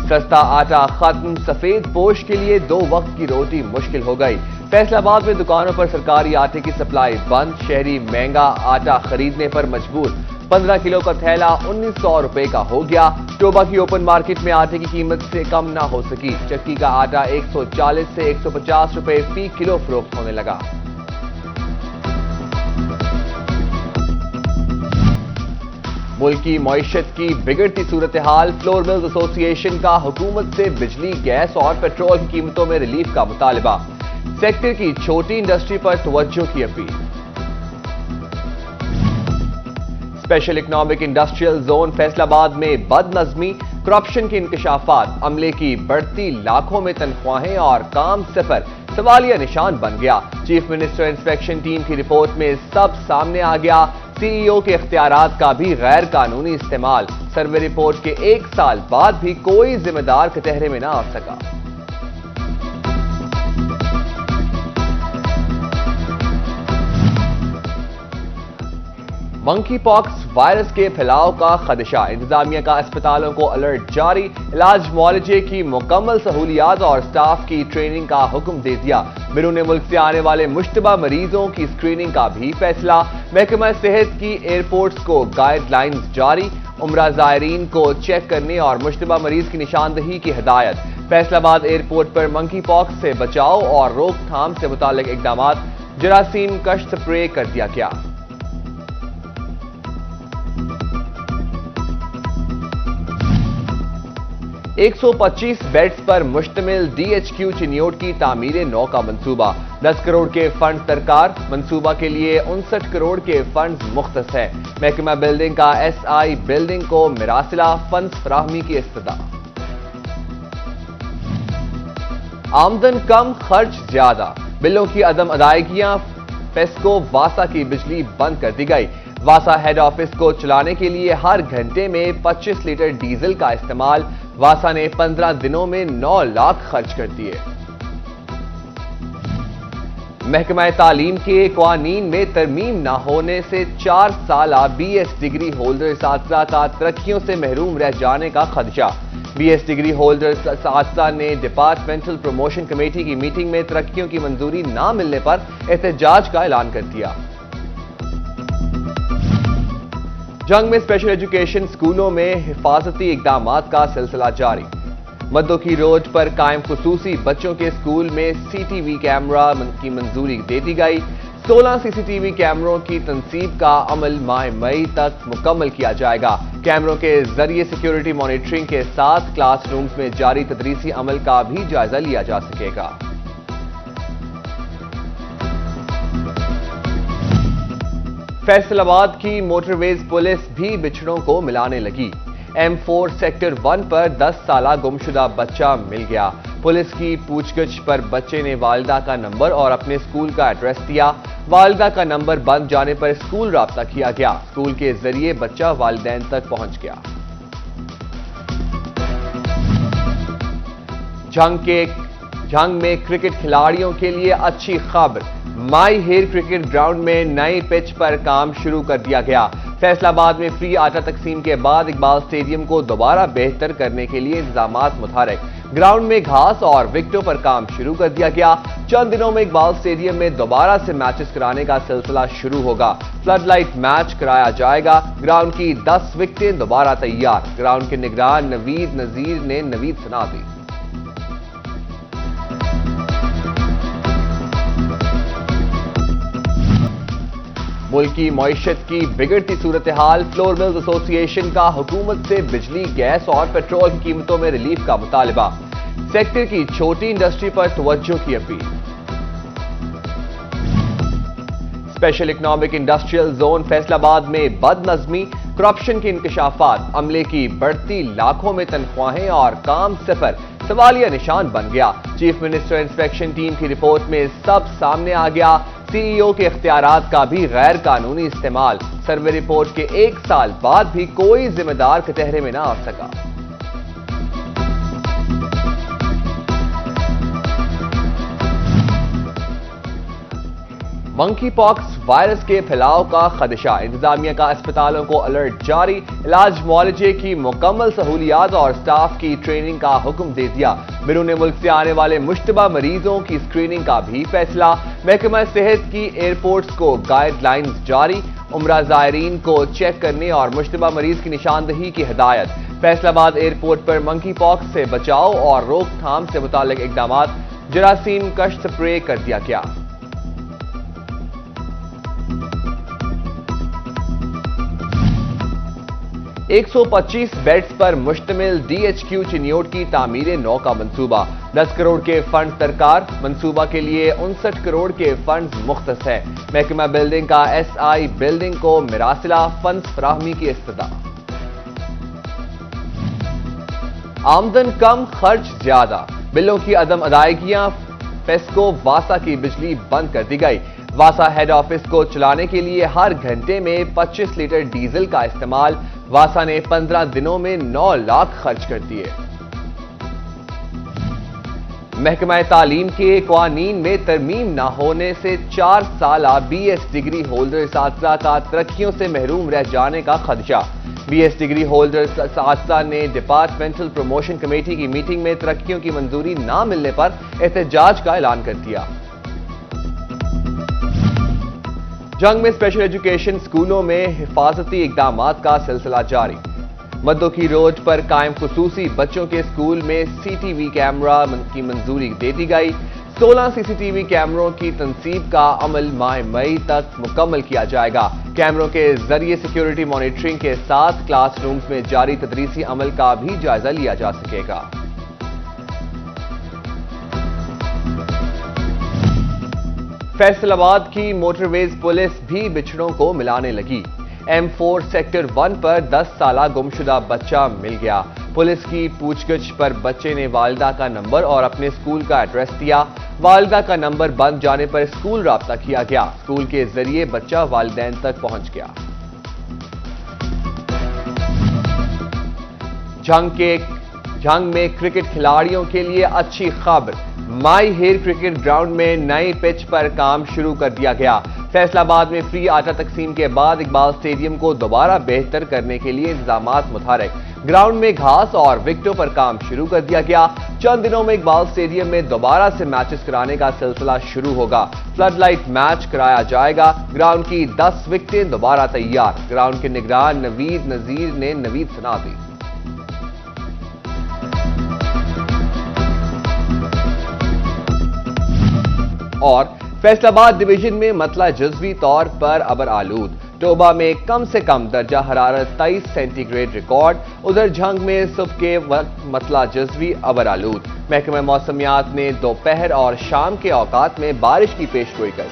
سستا آٹا ختم، سفید پوش کے لیے 2 وقت کی روٹی مشکل ہو گئی۔ فیصل آباد میں دکانوں پر سرکاری آٹے کی سپلائی بند، شہری مہنگا آٹا خریدنے پر مجبور۔ 15 کلو کا تھیلا 1900 روپے کا ہو گیا۔ ٹوبہ کی اوپن مارکیٹ میں آٹے کی قیمت سے کم نہ ہو سکی، چکی کا آٹا 140 سے 150 روپے فی کلو فروخت ہونے لگا۔ ملک کی معیشت کی بگڑتی صورتحال، فلور ملز ایسوسی ایشن کا حکومت سے بجلی، گیس اور پیٹرول کی قیمتوں میں ریلیف کا مطالبہ، سیکٹر کی چھوٹی انڈسٹری پر توجہ کی appeal. Special economic industrial zone Faisal آباد میں بد نظمی، کرپشن کے انکشافات، عملے کی بڑھتی لاکھوں میں تنخواہیں اور کام صفر سوالیہ نشان بن گیا۔ چیف منسٹر انسپیکشن ٹیم کی رپورٹ میں سب سامنے آ گیا، سی ای او کے اختیارات کا بھی غیر قانونی استعمال، سروے رپورٹ کے 1 سال بعد بھی کوئی ذمہ دار کٹہرے میں نہ آ سکا۔ منکی پاکس وائرس کے پھیلاؤ کا خدشہ، انتظامیہ کا اسپتالوں کو الرٹ جاری، علاج معالجے کی مکمل سہولیات اور سٹاف کی ٹریننگ کا حکم دے دیا۔ بیرون ملک سے آنے والے مشتبہ مریضوں کی اسکریننگ کا بھی فیصلہ، محکمہ صحت کی ایئرپورٹس کو گائیڈ لائنز جاری، عمرہ زائرین کو چیک کرنے اور مشتبہ مریض کی نشاندہی کی ہدایت۔ فیصل آباد ایئرپورٹ پر منکی پاکس سے بچاؤ اور روک تھام سے متعلق اقدامات، جراثیم کش سپرے کر دیا گیا۔ 125 بیڈز پر مشتمل ڈی ایچ کیو چنیوٹ کی تعمیر نو کا منصوبہ، 10 کروڑ کے فنڈ درکار، منصوبہ کے لیے 59 کروڑ کے فنڈز مختص ہے۔ محکمہ بلڈنگ کا ایس آئی بلڈنگ کو مراسلہ فنڈز فراہمی کی استدعا۔ آمدن کم خرچ زیادہ، بلوں کی عدم ادائیگیاں، پیسکو واسا کی بجلی بند کر دی گئی۔ واسا ہیڈ آفس کو چلانے کے لیے ہر گھنٹے میں 25 لیٹر ڈیزل کا استعمال، واسا نے 15 دنوں میں 9 لاکھ خرچ کر دیے۔ محکمہ تعلیم کے قوانین میں ترمیم نہ ہونے سے 4 سالہ بی ایس ڈگری ہولڈر اساتذہ کا ترقیوں سے محروم رہ جانے کا خدشہ، بی ایس ڈگری ہولڈر اساتذہ نے ڈپارٹمنٹل پروموشن کمیٹی کی میٹنگ میں ترقیوں کی منظوری نہ ملنے پر احتجاج کا اعلان کر دیا۔ جنگ میں اسپیشل ایجوکیشن اسکولوں میں حفاظتی اقدامات کا سلسلہ جاری، مدو کی روڈ پر قائم خصوصی بچوں کے اسکول میں سی ٹی وی کیمرہ کی منظوری دے دی گئی۔ 16 سی سی ٹی وی کیمروں کی تنصیب کا عمل ماہ مئی تک مکمل کیا جائے گا۔ کیمروں کے ذریعے سیکیورٹی مانیٹرنگ کے ساتھ کلاس رومز میں جاری تدریسی عمل کا بھی جائزہ لیا جا سکے گا۔ فیصل آباد کی موٹر ویز پولیس بھی بچھڑوں کو ملانے لگی، M4 سیکٹر 1 پر 10 سالہ گمشدہ بچہ مل گیا۔ پولیس کی پوچھ گچھ پر بچے نے والدہ کا نمبر اور اپنے اسکول کا ایڈریس دیا۔ والدہ کا نمبر بند جانے پر اسکول رابطہ کیا گیا، اسکول کے ذریعے بچہ والدین تک پہنچ گیا۔ جنگ میں کرکٹ کھلاڑیوں کے لیے اچھی خبر، مائی ہیر کرکٹ گراؤنڈ میں نئی پچ پر کام شروع کر دیا گیا۔ فیصل آباد میں فری آٹا تقسیم کے بعد اقبال اسٹیڈیم کو دوبارہ بہتر کرنے کے لیے انتظامات متحرک، گراؤنڈ میں گھاس اور وکٹوں پر کام شروع کر دیا گیا۔ چند دنوں میں اقبال اسٹیڈیم میں دوبارہ سے میچز کرانے کا سلسلہ شروع ہوگا، فلڈ لائٹ میچ کرایا جائے گا۔ گراؤنڈ کی 10 وکٹیں دوبارہ تیار، گراؤنڈ کے نگران نوید نذیر نے نوید سنا دی۔ ملک کی معیشت کی بگڑتی صورتحال، فلور ملز ایسوسی ایشن کا حکومت سے بجلی، گیس اور پیٹرول کی قیمتوں میں ریلیف کا مطالبہ، سیکٹر کی چھوٹی انڈسٹری پر توجہ کی appeal. Special economic industrial zone Faisal آباد میں بد نظمی، کرپشن کے انکشافات، عملے کی بڑھتی لاکھوں میں تنخواہیں اور کام صفر سوالیہ نشان بن گیا۔ چیف منسٹر انسپیکشن ٹیم کی رپورٹ میں سب سامنے آ گیا، سی ای او کے اختیارات کا بھی غیر قانونی استعمال، سروے رپورٹ کے 1 سال بعد بھی کوئی ذمہ دار کٹہرے میں نہ آ سکا۔ منکی پاکس وائرس کے پھیلاؤ کا خدشہ، انتظامیہ کا اسپتالوں کو الرٹ جاری، علاج معالجے کی مکمل سہولیات اور سٹاف کی ٹریننگ کا حکم دے دیا، بیرون ملک سے آنے والے مشتبہ مریضوں کی اسکریننگ کا بھی فیصلہ، محکمہ صحت کی ایئرپورٹس کو گائیڈ لائنز جاری، عمرہ زائرین کو چیک کرنے اور مشتبہ مریض کی نشاندہی کی ہدایت، فیصل آباد ایئرپورٹ پر منکی پاکس سے بچاؤ اور روک تھام سے متعلق اقدامات، جراثیم کش سپرے کر دیا گیا۔ 125 بیڈز پر مشتمل ڈی ایچ کیو چنیوٹ کی تعمیر نو کا منصوبہ، 10 کروڑ کے فنڈ درکار، منصوبہ کے لیے 59 کروڑ کے فنڈز مختص ہے، محکمہ بلڈنگ کا ایس آئی بلڈنگ کو مراسلہ فنڈز فراہمی کی استدعا۔ آمدن کم خرچ زیادہ، بلوں کی عدم ادائیگیاں، پیسکو واسا کی بجلی بند کر دی گئی، واسا ہیڈ آفس کو چلانے کے لیے ہر گھنٹے میں 25 لیٹر ڈیزل کا استعمال، واسا نے 15 دنوں میں 9 لاکھ خرچ کر دیے۔ محکمہ تعلیم کے قوانین میں ترمیم نہ ہونے سے 4 سالہ بی ایس ڈگری ہولڈر اساتذہ کا ترقیوں سے محروم رہ جانے کا خدشہ، بی ایس ڈگری ہولڈر اساتذہ نے ڈپارٹمنٹل پروموشن کمیٹی کی میٹنگ میں ترقیوں کی منظوری نہ ملنے پر احتجاج کا اعلان کر دیا۔ جنگ میں اسپیشل ایجوکیشن اسکولوں میں حفاظتی اقدامات کا سلسلہ جاری، مدو کی روڈ پر قائم خصوصی بچوں کے اسکول میں سی ٹی وی کیمرہ کی منظوری دے دی گئی، 16 سی سی ٹی وی کیمروں کی تنصیب کا عمل ماہ مئی تک مکمل کیا جائے گا، کیمروں کے ذریعے سیکیورٹی مانیٹرنگ کے ساتھ کلاس رومز میں جاری تدریسی عمل کا بھی جائزہ لیا جا سکے گا۔ فیصل آباد کی موٹر ویز پولیس بھی بچھڑوں کو ملانے لگی، M4 سیکٹر 1 پر 10 سالہ گمشدہ بچہ مل گیا، پولیس کی پوچھ گچھ پر بچے نے والدہ کا نمبر اور اپنے اسکول کا ایڈریس دیا، والدہ کا نمبر بند جانے پر اسکول رابطہ کیا گیا، اسکول کے ذریعے بچہ والدین تک پہنچ گیا۔ جنگ میں کرکٹ کھلاڑیوں کے لیے اچھی خبر، مائی ہیر کرکٹ گراؤنڈ میں نئی پچ پر کام شروع کر دیا گیا، فیصل آباد میں فری آٹا تقسیم کے بعد اقبال اسٹیڈیم کو دوبارہ بہتر کرنے کے لیے انتظامات متحرک، گراؤنڈ میں گھاس اور وکٹوں پر کام شروع کر دیا گیا، چند دنوں میں اقبال اسٹیڈیم میں دوبارہ سے میچز کرانے کا سلسلہ شروع ہوگا، فلڈ لائٹ میچ کرایا جائے گا، گراؤنڈ کی 10 وکٹیں دوبارہ تیار، گراؤنڈ کے نگران نوید نذیر نے نوید سنا دی۔ اور فیصل آباد ڈویژن میں مطلع جزوی طور پر ابر آلود، ٹوبہ میں کم سے کم درجہ حرارت 23 سینٹی گریڈ ریکارڈ، ادھر جھنگ میں صبح کے وقت مطلع جزوی ابر آلود، محکمہ موسمیات نے دوپہر اور شام کے اوقات میں بارش کی پیش گوئی کر